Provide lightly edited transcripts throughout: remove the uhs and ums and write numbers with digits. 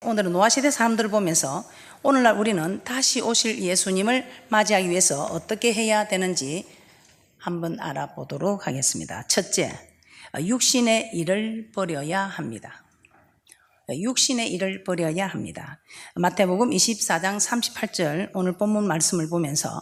오늘은 노아시대 사람들을 보면서 오늘날 우리는 다시 오실 예수님을 맞이하기 위해서 어떻게 해야 되는지 한번 알아보도록 하겠습니다. 첫째, 육신의 일을 버려야 합니다. 육신의 일을 버려야 합니다. 마태복음 24장 38절 오늘 본문 말씀을 보면서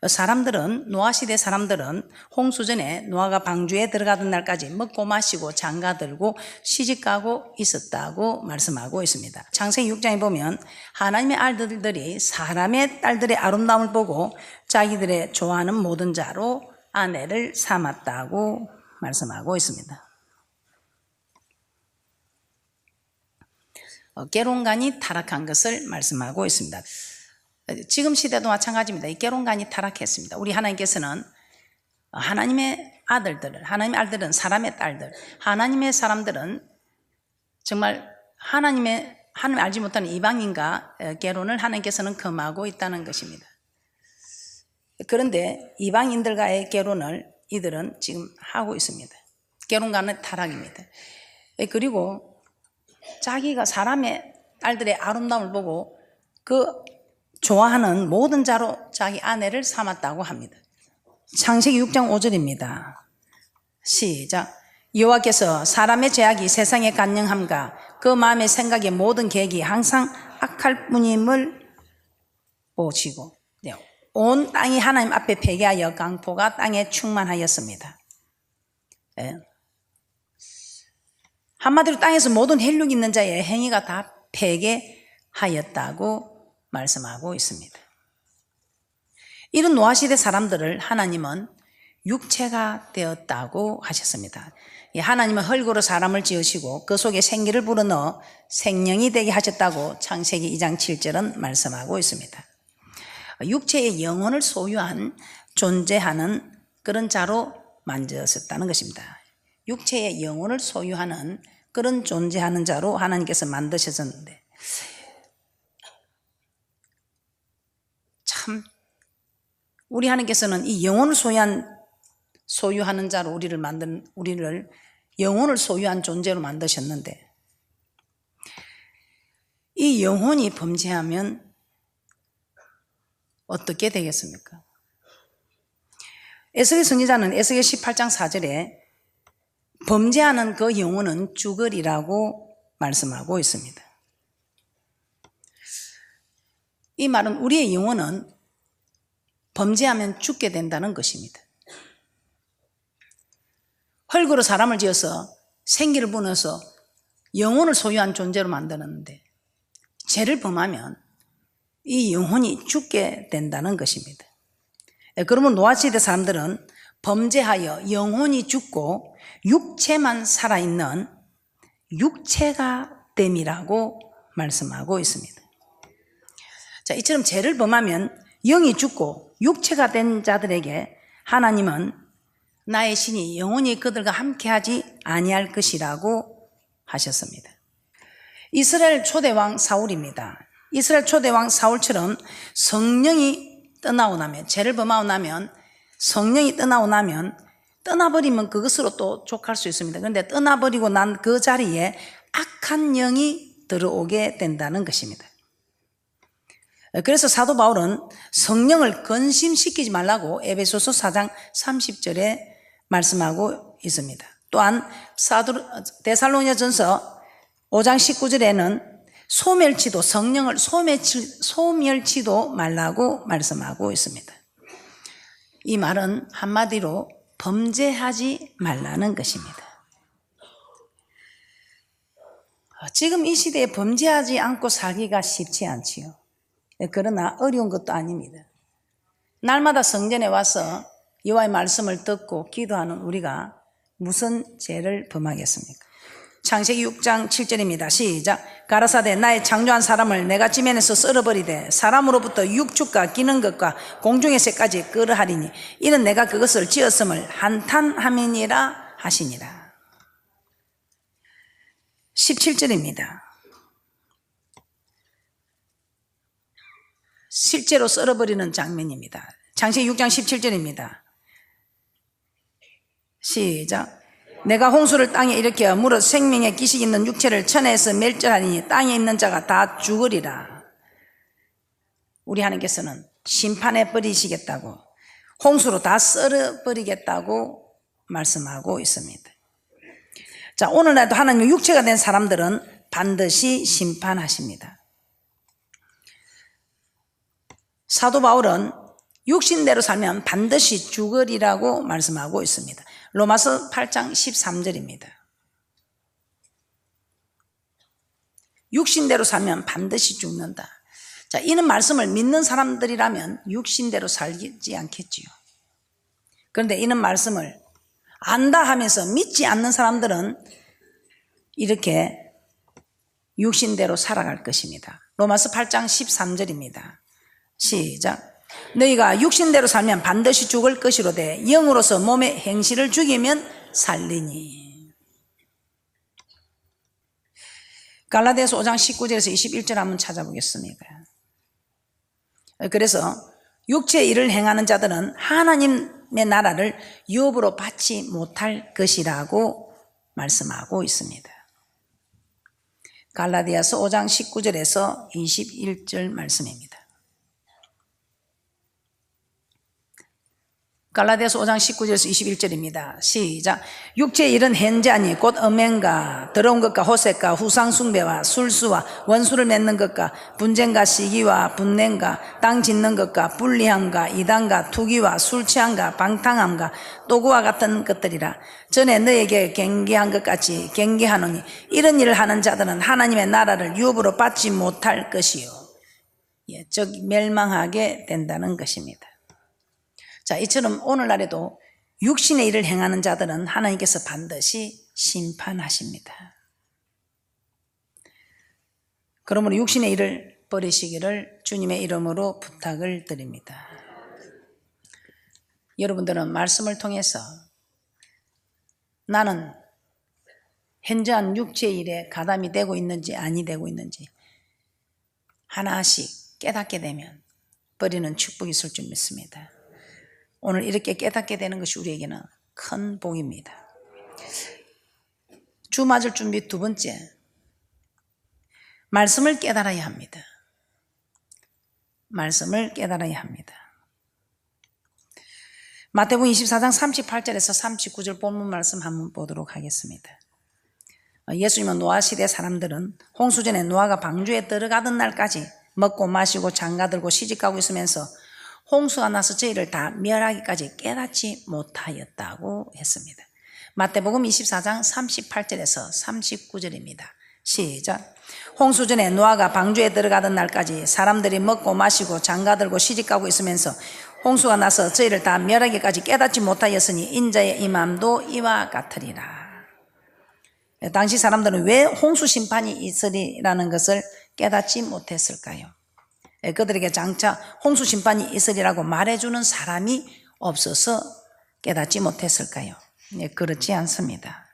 사람들은, 노아시대 사람들은 홍수 전에 노아가 방주에 들어가던 날까지 먹고 마시고 장가들고 시집가고 있었다고 말씀하고 있습니다. 창세기 6장에 보면 하나님의 아들들이 사람의 딸들의 아름다움을 보고 자기들의 좋아하는 모든 자로 아내를 삼았다고 말씀하고 있습니다. 계론간이 타락한 것을 말씀하고 있습니다. 지금 시대도 마찬가지입니다. 이 계론간이 타락했습니다. 우리 하나님께서는 하나님의 아들들은 사람의 딸들, 하나님의 사람들은 정말 하나님 알지 못하는 이방인과 계론을 하나님께서는 금하고 있다는 것입니다. 그런데 이방인들과의 계론을 이들은 지금 하고 있습니다. 계론간은 타락입니다. 그리고 자기가 사람의 딸들의 아름다움을 보고 그 좋아하는 모든 자로 자기 아내를 삼았다고 합니다. 창세기 6장 5절입니다. 시작. 여호와께서 사람의 죄악이 세상에 간영함과 그 마음의 생각의 모든 계획이 항상 악할 뿐임을 보시고 온 땅이 하나님 앞에 패게하여 강포가 땅에 충만하였습니다. 한마디로 땅에서 모든 혈육 있는 자의 행위가 다 패게하였다고 말씀하고 있습니다. 이런 노아시대 사람들을 하나님은 육체가 되었다고 하셨습니다. 하나님은 흙으로 사람을 지으시고 그 속에 생기를 불어넣어 생명이 되게 하셨다고 창세기 2장 7절은 말씀하고 있습니다. 육체의 영혼을 소유한 존재하는 그런 자로 만드셨다는 것입니다. 육체의 영혼을 소유하는 그런 존재하는 자로 하나님께서 만드셨는데 참 우리 하나님께서는 이 영혼을 소유하는 자로 우리를 영혼을 소유한 존재로 만드셨는데 이 영혼이 범죄하면 어떻게 되겠습니까? 에스겔 선지자는 에스겔 18장 4절에 범죄하는 그 영혼은 죽으리라고 말씀하고 있습니다. 이 말은 우리의 영혼은 범죄하면 죽게 된다는 것입니다. 흙으로 사람을 지어서 생기를 불어넣어서 영혼을 소유한 존재로 만드는데 죄를 범하면 이 영혼이 죽게 된다는 것입니다. 그러면 노아시대 사람들은 범죄하여 영혼이 죽고 육체만 살아있는 육체가 됨이라고 말씀하고 있습니다. 자, 이처럼 죄를 범하면 영이 죽고 육체가 된 자들에게 하나님은 나의 신이 영원히 그들과 함께하지 아니할 것이라고 하셨습니다. 이스라엘 초대왕 사울입니다. 이스라엘 초대왕 사울처럼 성령이 떠나고 나면, 죄를 범하고 나면 성령이 떠나고 나면 떠나버리면 그것으로 또 족할 수 있습니다. 그런데 떠나버리고 난 그 자리에 악한 영이 들어오게 된다는 것입니다. 그래서 사도 바울은 성령을 근심시키지 말라고 에베소서 4장 30절에 말씀하고 있습니다. 또한 데살로니가전서 5장 19절에는 성령을 소멸치도 말라고 말씀하고 있습니다. 이 말은 한마디로 범죄하지 말라는 것입니다. 지금 이 시대에 범죄하지 않고 살기가 쉽지 않지요. 그러나 어려운 것도 아닙니다. 날마다 성전에 와서 여호와의 말씀을 듣고 기도하는 우리가 무슨 죄를 범하겠습니까? 창세기 6장 7절입니다. 시작. 가라사대 나의 창조한 사람을 내가 지면에서 썰어버리되 사람으로부터 육축과 기는 것과 공중의 새까지 끌어하리니 이는 내가 그것을 지었음을 한탄함이니라 하시니라. 17절입니다. 실제로 썰어버리는 장면입니다. 창세기 6장 17절입니다. 시작. 내가 홍수를 땅에 일으켜 물어 생명의 기식 있는 육체를 천에서 멸절하니 땅에 있는 자가 다 죽으리라. 우리 하나님께서는 심판해 버리시겠다고, 홍수로 다 썰어버리겠다고 말씀하고 있습니다. 자, 오늘날도 하나님의 육체가 된 사람들은 반드시 심판하십니다. 사도 바울은 육신대로 살면 반드시 죽으리라고 말씀하고 있습니다. 로마서 8장 13절입니다. 육신대로 살면 반드시 죽는다. 자, 이런 말씀을 믿는 사람들이라면 육신대로 살지 않겠지요. 그런데 이런 말씀을 안다 하면서 믿지 않는 사람들은 이렇게 육신대로 살아갈 것입니다. 로마서 8장 13절입니다. 시작. 너희가 육신대로 살면 반드시 죽을 것이로되 영으로서 몸의 행실을 죽이면 살리니. 갈라디아서 5장 19절에서 21절 한번 찾아보겠습니다. 그래서 육체의 일을 행하는 자들은 하나님의 나라를 유업으로 받지 못할 것이라고 말씀하고 있습니다. 갈라디아서 5장 19절에서 21절 말씀입니다. 갈라디아서 5장 19절에서 21절입니다. 시작. 육체의 일은 현재 아니 곧 음행과 더러운 것과 호색과 후상 숭배와 술수와 원수를 맺는 것과 분쟁과 시기와 분냄과 땅 짓는 것과 불리함과 이단과 투기와 술 취함과 방탕함과 도구와 같은 것들이라. 전에 너에게 경계한 것 같이 경계하노니 이런 일을 하는 자들은 하나님의 나라를 유업으로 받지 못할 것이요, 즉 멸망하게 된다는 것입니다. 자, 이처럼 오늘날에도 육신의 일을 행하는 자들은 하나님께서 반드시 심판하십니다. 그러므로 육신의 일을 버리시기를 주님의 이름으로 부탁을 드립니다. 여러분들은 말씀을 통해서 나는 현저한 육체의 일에 가담이 되고 있는지 아니 되고 있는지 하나씩 깨닫게 되면 버리는 축복이 있을 줄 믿습니다. 오늘 이렇게 깨닫게 되는 것이 우리에게는 큰 복입니다. 주 맞을 준비 두 번째, 말씀을 깨달아야 합니다. 말씀을 깨달아야 합니다. 마태복음 24장 38절에서 39절 본문 말씀 한번 보도록 하겠습니다. 예수님은 노아 시대 사람들은 홍수전에 노아가 방주에 들어가던 날까지 먹고 마시고 장가들고 시집가고 있으면서 홍수가 나서 저희를 다 멸하기까지 깨닫지 못하였다고 했습니다. 마태복음 24장 38절에서 39절입니다. 시작. 홍수전에 노아가 방주에 들어가던 날까지 사람들이 먹고 마시고 장가들고 시집가고 있으면서 홍수가 나서 저희를 다 멸하기까지 깨닫지 못하였으니 인자의 임함도 이와 같으리라. 당시 사람들은 왜 홍수 심판이 있으리라는 것을 깨닫지 못했을까요? 그들에게 장차 홍수 심판이 있으리라고 말해주는 사람이 없어서 깨닫지 못했을까요? 그렇지 않습니다.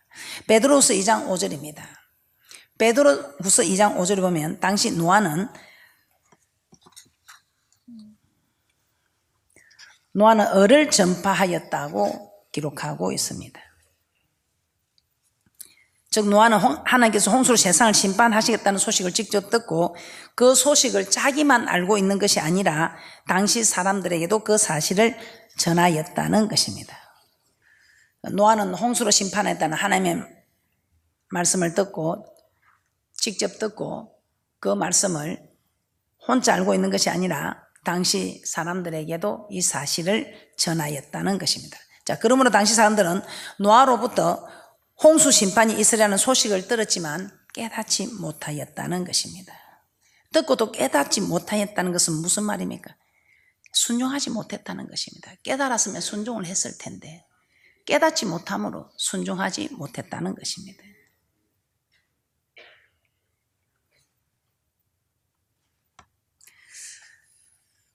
베드로후서 2장 5절입니다. 베드로후서 2장 5절을 보면 당시 노아는 을을 전파하였다고 기록하고 있습니다. 즉 노아는 하나님께서 홍수로 세상을 심판하시겠다는 소식을 직접 듣고 그 소식을 자기만 알고 있는 것이 아니라 당시 사람들에게도 그 사실을 전하였다는 것입니다. 노아는 홍수로 심판했다는 하나님의 말씀을 듣고 직접 듣고 그 말씀을 혼자 알고 있는 것이 아니라 당시 사람들에게도 이 사실을 전하였다는 것입니다. 자, 그러므로 당시 사람들은 노아로부터 홍수 심판이 있으라는 소식을 들었지만 깨닫지 못하였다는 것입니다. 듣고도 깨닫지 못하였다는 것은 무슨 말입니까? 순종하지 못했다는 것입니다. 깨달았으면 순종을 했을 텐데 깨닫지 못함으로 순종하지 못했다는 것입니다.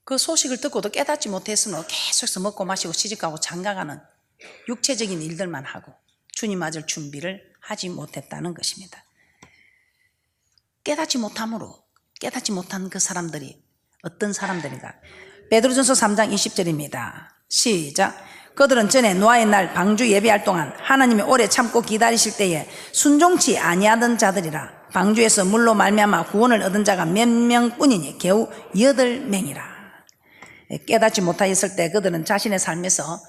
그 소식을 듣고도 깨닫지 못했으므로 계속해서 먹고 마시고 시집가고 장가가는 육체적인 일들만 하고 주님 맞을 준비를 하지 못했다는 것입니다. 깨닫지 못한 그 사람들이 어떤 사람들인가? 베드로전서 3장 20절입니다. 시작. 그들은 전에 노아의 날 방주 예배할 동안 하나님이 오래 참고 기다리실 때에 순종치 아니하던 자들이라. 방주에서 물로 말미암아 구원을 얻은 자가 몇 명뿐이니 겨우 8명이라. 깨닫지 못하였을 때 그들은 자신의 삶에서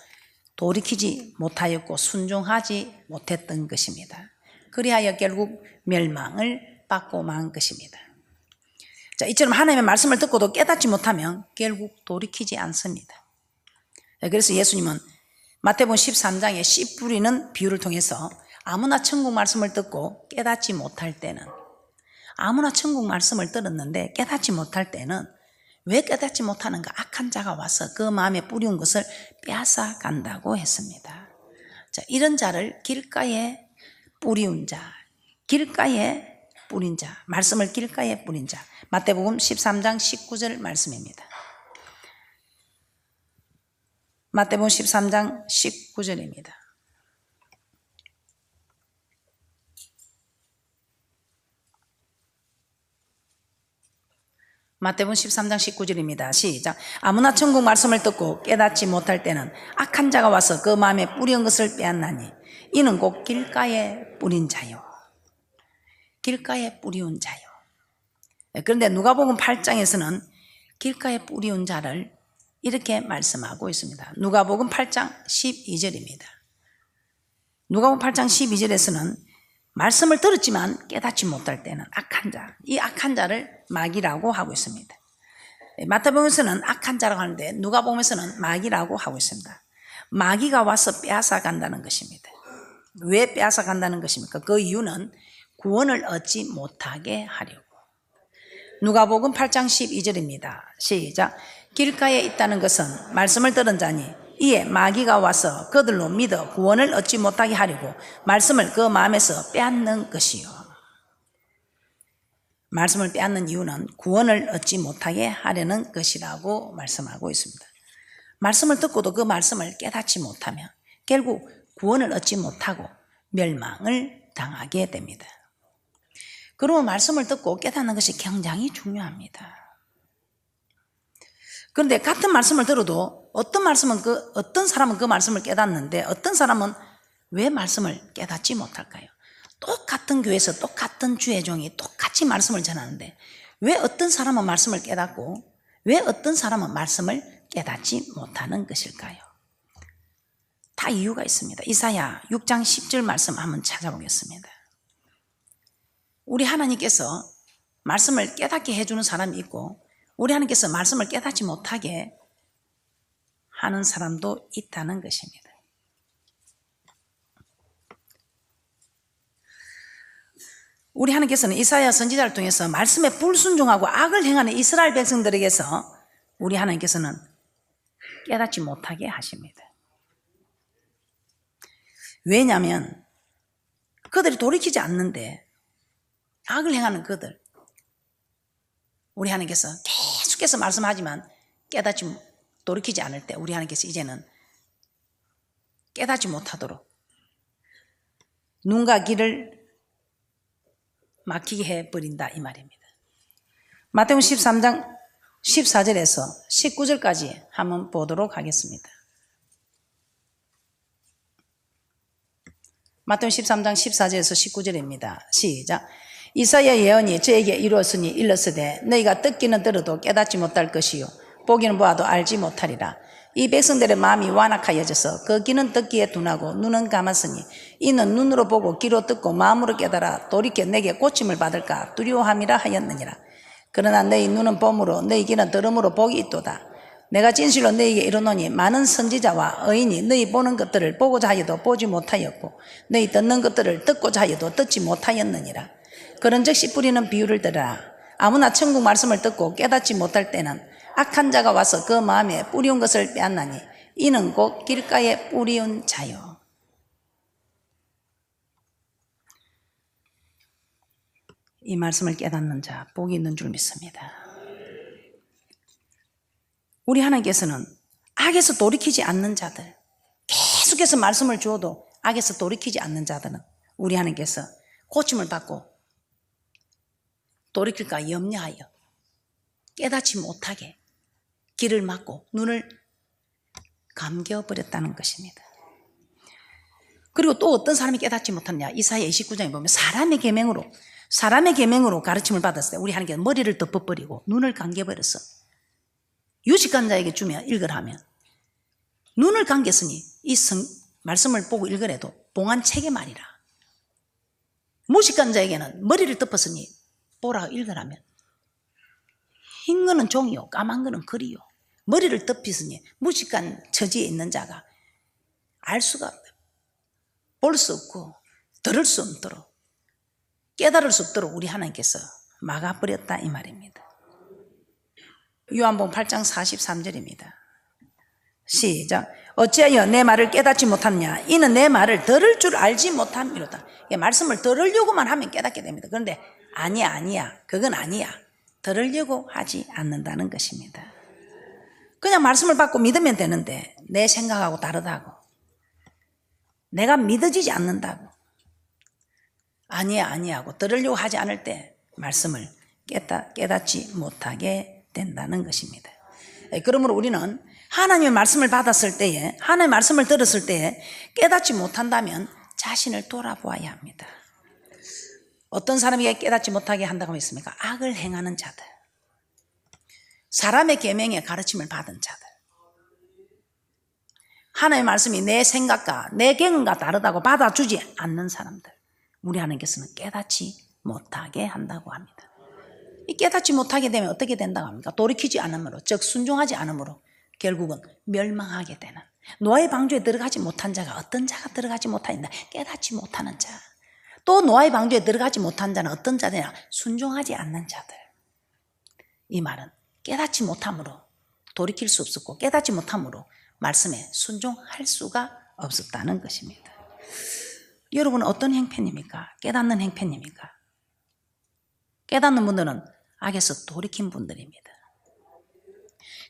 돌이키지 못하였고 순종하지 못했던 것입니다. 그리하여 결국 멸망을 받고 만 것입니다. 자, 이처럼 하나님의 말씀을 듣고도 깨닫지 못하면 결국 돌이키지 않습니다. 그래서 예수님은 마태복음 13장에 씨 뿌리는 비유를 통해서 아무나 천국 말씀을 듣고 깨닫지 못할 때는, 아무나 천국 말씀을 들었는데 깨닫지 못할 때는 왜 깨닫지 못하는가? 악한 자가 와서 그 마음에 뿌리운 것을 빼앗아 간다고 했습니다. 자, 이런 자를 길가에 뿌리운 자, 길가에 뿌린 자, 말씀을 길가에 뿌린 자, 마태복음 13장 19절 말씀입니다. 마태복음 13장 19절입니다. 마태복음 13장 19절입니다. 시작. 아무나 천국 말씀을 듣고 깨닫지 못할 때는 악한 자가 와서 그 마음에 뿌린 것을 빼앗나니 이는 곧 길가에 뿌린 자요. 길가에 뿌리운 자요. 그런데 누가복음 8장에서는 길가에 뿌리운 자를 이렇게 말씀하고 있습니다. 누가복음 8장 12절입니다. 누가복음 8장 12절에서는 말씀을 들었지만 깨닫지 못할 때는 악한 자, 이 악한 자를 마귀라고 하고 있습니다. 마태복음에서는 악한 자라고 하는데 누가복음에서는 마귀라고 하고 있습니다. 마귀가 와서 빼앗아 간다는 것입니다. 왜 빼앗아 간다는 것입니까? 그 이유는 구원을 얻지 못하게 하려고. 누가복음 8장 12절입니다. 시작. 길가에 있다는 것은 말씀을 들은 자니 이에 마귀가 와서 그들로 믿어 구원을 얻지 못하게 하려고 말씀을 그 마음에서 빼앗는 것이요. 말씀을 빼앗는 이유는 구원을 얻지 못하게 하려는 것이라고 말씀하고 있습니다. 말씀을 듣고도 그 말씀을 깨닫지 못하면 결국 구원을 얻지 못하고 멸망을 당하게 됩니다. 그러면 말씀을 듣고 깨닫는 것이 굉장히 중요합니다. 그런데 같은 말씀을 들어도 어떤 사람은 그 말씀을 깨닫는데 어떤 사람은 왜 말씀을 깨닫지 못할까요? 똑같은 교회에서 똑같은 주의 종이 똑같이 말씀을 전하는데 왜 어떤 사람은 말씀을 깨닫고 왜 어떤 사람은 말씀을 깨닫지 못하는 것일까요? 다 이유가 있습니다. 이사야 6장 10절 말씀 한번 찾아보겠습니다. 우리 하나님께서 말씀을 깨닫게 해주는 사람이 있고 우리 하나님께서 말씀을 깨닫지 못하게 하는 사람도 있다는 것입니다. 우리 하나님께서는 이사야 선지자를 통해서 말씀에 불순종하고 악을 행하는 이스라엘 백성들에게서 우리 하나님께서는 깨닫지 못하게 하십니다. 왜냐하면 그들이 돌이키지 않는데 악을 행하는 그들, 우리 하나님께서 계속해서 말씀하지만 돌이키지 않을 때 우리 하나님께서 이제는 깨닫지 못하도록 눈과 귀를 막히게 해버린다 이 말입니다. 마태복음 13장 14절에서 19절까지 한번 보도록 하겠습니다. 마태복음 13장 14절에서 19절입니다. 시작. 이사야 예언이 저에게 이루었으니 일렀으되 너희가 듣기는 들어도 깨닫지 못할 것이요 보기는 보아도 알지 못하리라. 이 백성들의 마음이 완악하여져서 그 귀는 듣기에 둔하고 눈은 감았으니 이는 눈으로 보고 귀로 듣고 마음으로 깨달아 돌이켜 내게 고침을 받을까 두려워함이라 하였느니라. 그러나 너희 눈은 봄으로 너희 귀는 들음으로 복이 있도다. 내가 진실로 너희에게 이르노니 많은 선지자와 의인이 너희 보는 것들을 보고자 하여도 보지 못하였고 너희 듣는 것들을 듣고자 하여도 듣지 못하였느니라. 그런즉 씨 뿌리는 비유를 들으라. 아무나 천국 말씀을 듣고 깨닫지 못할 때는 악한 자가 와서 그 마음에 뿌리운 것을 빼앗나니 이는 곧 길가에 뿌리운 자요. 이 말씀을 깨닫는 자 복이 있는 줄 믿습니다. 우리 하나님께서는 악에서 돌이키지 않는 자들, 계속해서 말씀을 주어도 악에서 돌이키지 않는 자들은 우리 하나님께서 고침을 받고 돌이킬까 염려하여 깨닫지 못하게 길을 막고 눈을 감겨버렸다는 것입니다. 그리고 또 어떤 사람이 깨닫지 못하느냐. 이사야 29장에 보면 사람의 계명으로 가르침을 받았을 때 우리 하나님께서 머리를 덮어버리고 눈을 감겨버렸어. 유식한 자에게 주면 읽으라 하면 눈을 감겼으니 이 말씀을 보고 읽으래도 봉한 책의 말이라. 무식한 자에게는 머리를 덮었으니 보라 읽으라면 흰 거는 종이요 까만 거는 글이요. 머리를 덮었으니 무식한 처지에 있는 자가 알 수가 없다. 볼 수 없고 들을 수 없도록 깨달을 수 없도록 우리 하나님께서 막아버렸다 이 말입니다. 요한복음 8장 43절입니다. 시작. 어찌하여 내 말을 깨닫지 못하느냐. 이는 내 말을 들을 줄 알지 못함이로다. 말씀을 들으려고만 하면 깨닫게 됩니다. 그런데 아니야 그건 아니야. 들으려고 하지 않는다는 것입니다. 그냥 말씀을 받고 믿으면 되는데 내 생각하고 다르다고, 내가 믿어지지 않는다고, 아니야 하고 들으려고 하지 않을 때 말씀을 깨닫지 못하게 된다는 것입니다. 그러므로 우리는 하나님의 말씀을 받았을 때에, 하나님의 말씀을 들었을 때에 깨닫지 못한다면 자신을 돌아보아야 합니다. 어떤 사람에게 깨닫지 못하게 한다고 했습니까? 악을 행하는 자들, 사람의 계명에 가르침을 받은 자들, 하나님의 말씀이 내 생각과 내 경험과 다르다고 받아주지 않는 사람들, 우리 하나님께서는 깨닫지 못하게 한다고 합니다. 이 깨닫지 못하게 되면 어떻게 된다고 합니까? 돌이키지 않으므로, 즉 순종하지 않으므로 결국은 멸망하게 되는, 노아의 방주에 들어가지 못한 자가 어떤 자가 들어가지 못하는다? 깨닫지 못하는 자. 또 노아의 방주에 들어가지 못한 자는 어떤 자들이냐? 순종하지 않는 자들. 이 말은 깨닫지 못함으로 돌이킬 수 없었고 깨닫지 못함으로 말씀에 순종할 수가 없었다는 것입니다. 여러분은 어떤 형편입니까? 깨닫는 형편입니까? 깨닫는 분들은 악에서 돌이킨 분들입니다.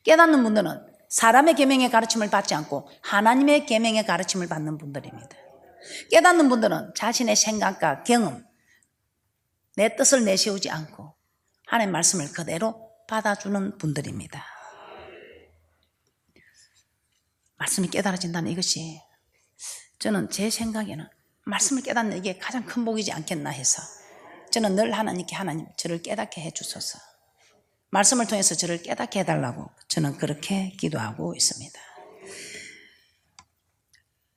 깨닫는 분들은 사람의 계명의 가르침을 받지 않고 하나님의 계명의 가르침을 받는 분들입니다. 깨닫는 분들은 자신의 생각과 경험, 내 뜻을 내세우지 않고 하나님의 말씀을 그대로 받아주는 분들입니다. 말씀이 깨달아진다는 이것이, 저는 제 생각에는 말씀을 깨닫는 이게 가장 큰 복이지 않겠나 해서 저는 늘 하나님께, 하나님 저를 깨닫게 해주소서, 말씀을 통해서 저를 깨닫게 해달라고 저는 그렇게 기도하고 있습니다.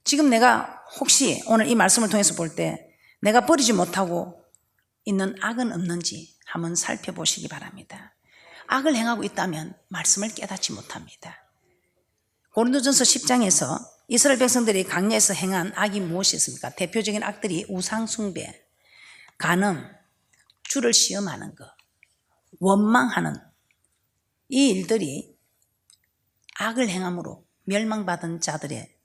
지금 내가 혹시 오늘 이 말씀을 통해서 볼 때 내가 버리지 못하고 있는 악은 없는지 한번 살펴보시기 바랍니다. 악을 행하고 있다면 말씀을 깨닫지 못합니다. 고린도전서 10장에서 이스라엘 백성들이 광야에서 행한 악이 무엇이었습니까? 대표적인 악들이 우상숭배, 간음, 주를 시험하는 것, 원망하는 이 일들이 악을 행함으로 멸망받은 자들의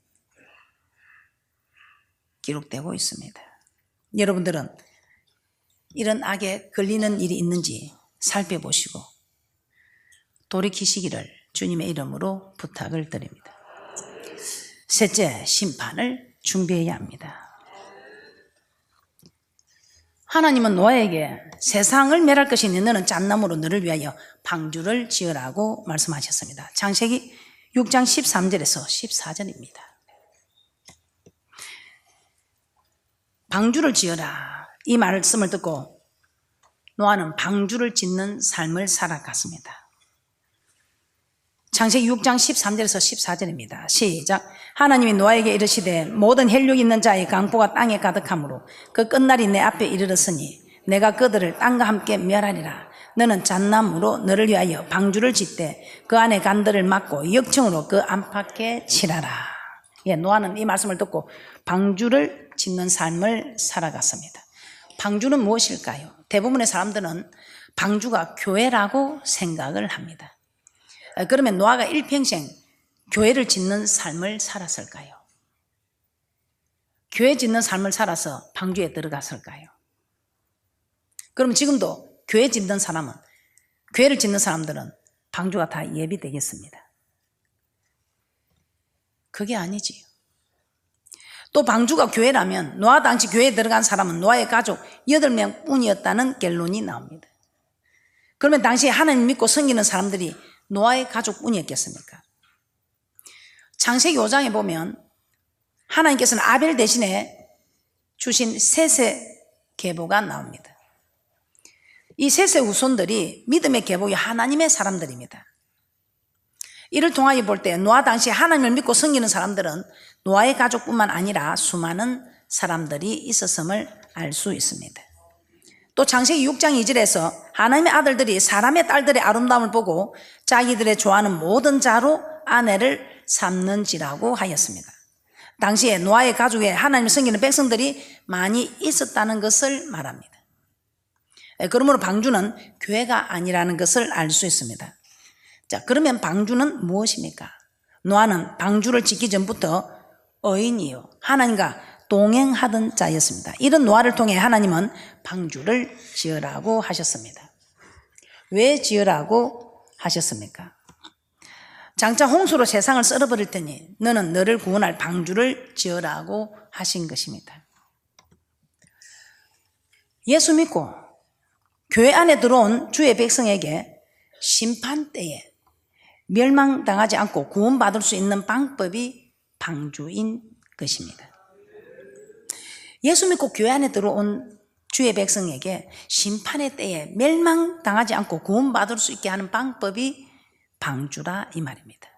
기록되고 있습니다. 여러분들은 이런 악에 걸리는 일이 있는지 살펴보시고 돌이키시기를 주님의 이름으로 부탁을 드립니다. 셋째, 심판을 준비해야 합니다. 하나님은 노아에게 세상을 멸할 것이니 너는 잣나무로 너를 위하여 방주를 지으라고 말씀하셨습니다. 창세기 6장 13절에서 14절입니다. 방주를 지어라, 이 말씀을 듣고 노아는 방주를 짓는 삶을 살아갔습니다. 창세기 6장 13절에서 14절입니다. 시작. 하나님이 노아에게 이르시되 모든 혈육 있는 자의 강포가 땅에 가득하므로 그 끝날이 내 앞에 이르렀으니 내가 그들을 땅과 함께 멸하리라. 너는 잣나무로 너를 위하여 방주를 짓되 그 안에 간들을 막고 역청으로 그 안팎에 칠하라. 노아는 이 말씀을 듣고 방주를 짓는 삶을 살아갔습니다. 방주는 무엇일까요? 대부분의 사람들은 방주가 교회라고 생각을 합니다. 그러면 노아가 일평생 교회를 짓는 삶을 살았을까요? 교회 짓는 삶을 살아서 방주에 들어갔을까요? 그럼 지금도 교회 짓는 사람은, 교회를 짓는 사람들은 방주가 다 예비되겠습니다. 그게 아니지요. 또 방주가 교회라면 노아 당시 교회에 들어간 사람은 노아의 가족 8명 뿐이었다는 결론이 나옵니다. 그러면 당시에 하나님 믿고 섬기는 사람들이 노아의 가족뿐이었겠습니까? 창세기 5장에 보면 하나님께서는 아벨 대신에 주신 셋의 계보가 나옵니다. 이 셋의 후손들이 믿음의 계보의 하나님의 사람들입니다. 이를 통하여 볼 때 노아 당시에 하나님을 믿고 섬기는 사람들은 노아의 가족뿐만 아니라 수많은 사람들이 있었음을 알 수 있습니다. 또 창세기 6장 2절에서 하나님의 아들들이 사람의 딸들의 아름다움을 보고 자기들의 좋아하는 모든 자로 아내를 삼는지라고 하였습니다. 당시에 노아의 가족에 하나님을 섬기는 백성들이 많이 있었다는 것을 말합니다. 그러므로 방주는 교회가 아니라는 것을 알 수 있습니다. 자, 그러면 방주는 무엇입니까? 노아는 방주를 짓기 전부터 의인이요 하나님과 동행하던 자였습니다. 이런 노아를 통해 하나님은 방주를 지으라고 하셨습니다. 왜 지으라고 하셨습니까? 장차 홍수로 세상을 썰어버릴 테니 너는 너를 구원할 방주를 지으라고 하신 것입니다. 예수 믿고 교회 안에 들어온 주의 백성에게 심판 때에 멸망당하지 않고 구원받을 수 있는 방법이 방주인 것입니다. 예수 믿고 교회 안에 들어온 주의 백성에게 심판의 때에 멸망당하지 않고 구원받을 수 있게 하는 방법이 방주라 이 말입니다.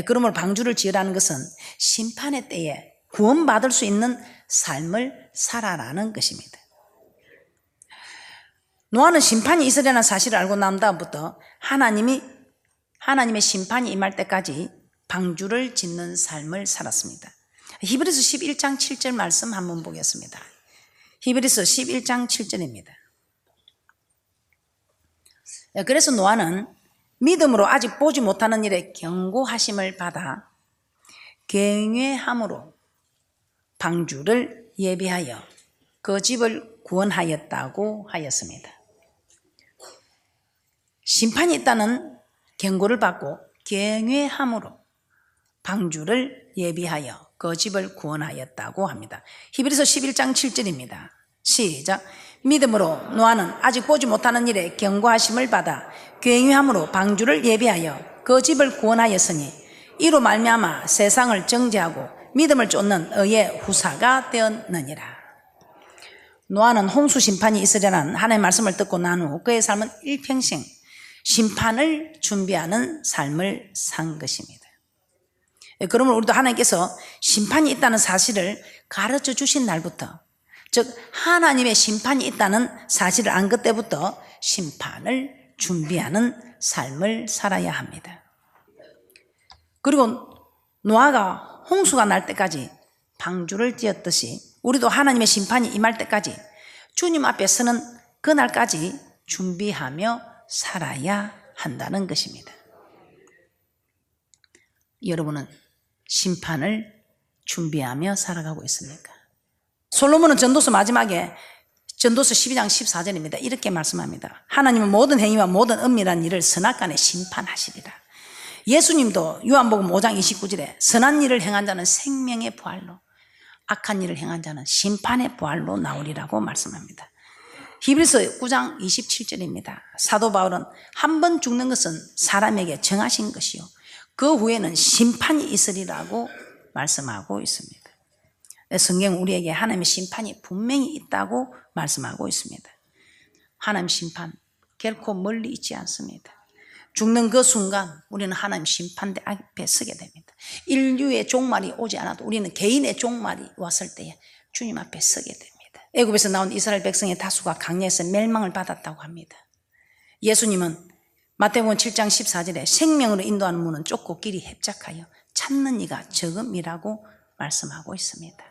그러므로 방주를 지으라는 것은 심판의 때에 구원받을 수 있는 삶을 살아라는 것입니다. 노아는 심판이 있으려는 사실을 알고 난 다음부터 하나님의 심판이 임할 때까지 방주를 짓는 삶을 살았습니다. 히브리서 11장 7절 말씀 한번 보겠습니다. 히브리서 11장 7절입니다. 그래서 노아는 믿음으로 아직 보지 못하는 일에 경고하심을 받아 경외함으로 방주를 예비하여 그 집을 구원하였다고 하였습니다. 심판이 있다는 경고를 받고 경외함으로 방주를 예비하여 그 집을 구원하였다고 합니다. 히브리서 11장 7절입니다. 시작. 믿음으로 노아는 아직 보지 못하는 일에 경고하심을 받아 경외함으로 방주를 예비하여 그 집을 구원하였으니 이로 말미암아 세상을 정죄하고 믿음을 쫓는 의의 후사가 되었느니라. 노아는 홍수 심판이 있으려는 하나님의 말씀을 듣고 난 후 그의 삶은 일평생 심판을 준비하는 삶을 산 것입니다. 그러면 우리도 하나님께서 심판이 있다는 사실을 가르쳐 주신 날부터, 즉 하나님의 심판이 있다는 사실을 안 그때부터 심판을 준비하는 삶을 살아야 합니다. 그리고 노아가 홍수가 날 때까지 방주를 지었듯이 우리도 하나님의 심판이 임할 때까지 주님 앞에 서는 그날까지 준비하며 살아야 한다는 것입니다. 여러분은 심판을 준비하며 살아가고 있습니까? 솔로몬은 전도서 마지막에 전도서 12장 14절입니다. 이렇게 말씀합니다. 하나님은 모든 행위와 모든 은밀한 일을 선악간에 심판하시리라. 예수님도 요한복음 5장 29절에 선한 일을 행한 자는 생명의 부활로, 악한 일을 행한 자는 심판의 부활로 나오리라고 말씀합니다. 히브리서 9장 27절입니다. 사도 바울은 한 번 죽는 것은 사람에게 정하신 것이요 그 후에는 심판이 있으리라고 말씀하고 있습니다. 성경 우리에게 하나님의 심판이 분명히 있다고 말씀하고 있습니다. 하나님 심판 결코 멀리 있지 않습니다. 죽는 그 순간 우리는 하나님 심판대 앞에 서게 됩니다. 인류의 종말이 오지 않아도 우리는 개인의 종말이 왔을 때에 주님 앞에 서게 됩니다. 애굽에서 나온 이스라엘 백성의 다수가 강야에서 멸망을 받았다고 합니다. 예수님은 마태복음 7장 14절에 생명으로 인도하는 문은 좁고 길이 협착하여 찾는 이가 적음이라고 말씀하고 있습니다.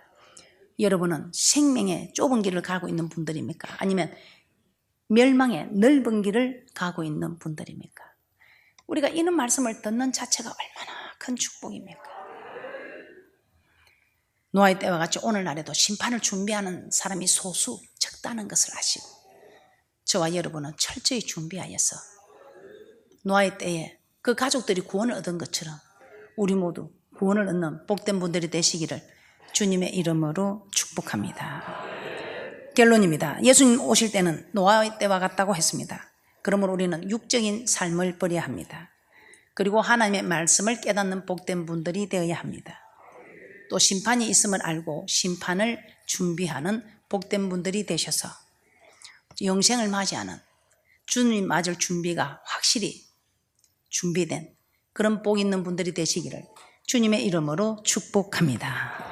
여러분은 생명의 좁은 길을 가고 있는 분들입니까? 아니면 멸망의 넓은 길을 가고 있는 분들입니까? 우리가 이런 말씀을 듣는 자체가 얼마나 큰 축복입니까? 노아의 때와 같이 오늘날에도 심판을 준비하는 사람이 소수 적다는 것을 아시고 저와 여러분은 철저히 준비하여서 노아의 때에 그 가족들이 구원을 얻은 것처럼 우리 모두 구원을 얻는 복된 분들이 되시기를 주님의 이름으로 축복합니다. 결론입니다. 예수님 오실 때는 노아의 때와 같다고 했습니다. 그러므로 우리는 육적인 삶을 버려야 합니다. 그리고 하나님의 말씀을 깨닫는 복된 분들이 되어야 합니다. 또 심판이 있음을 알고 심판을 준비하는 복된 분들이 되셔서 영생을 맞이하는 주님 맞을 준비가 확실히 준비된 그런 복 있는 분들이 되시기를 주님의 이름으로 축복합니다.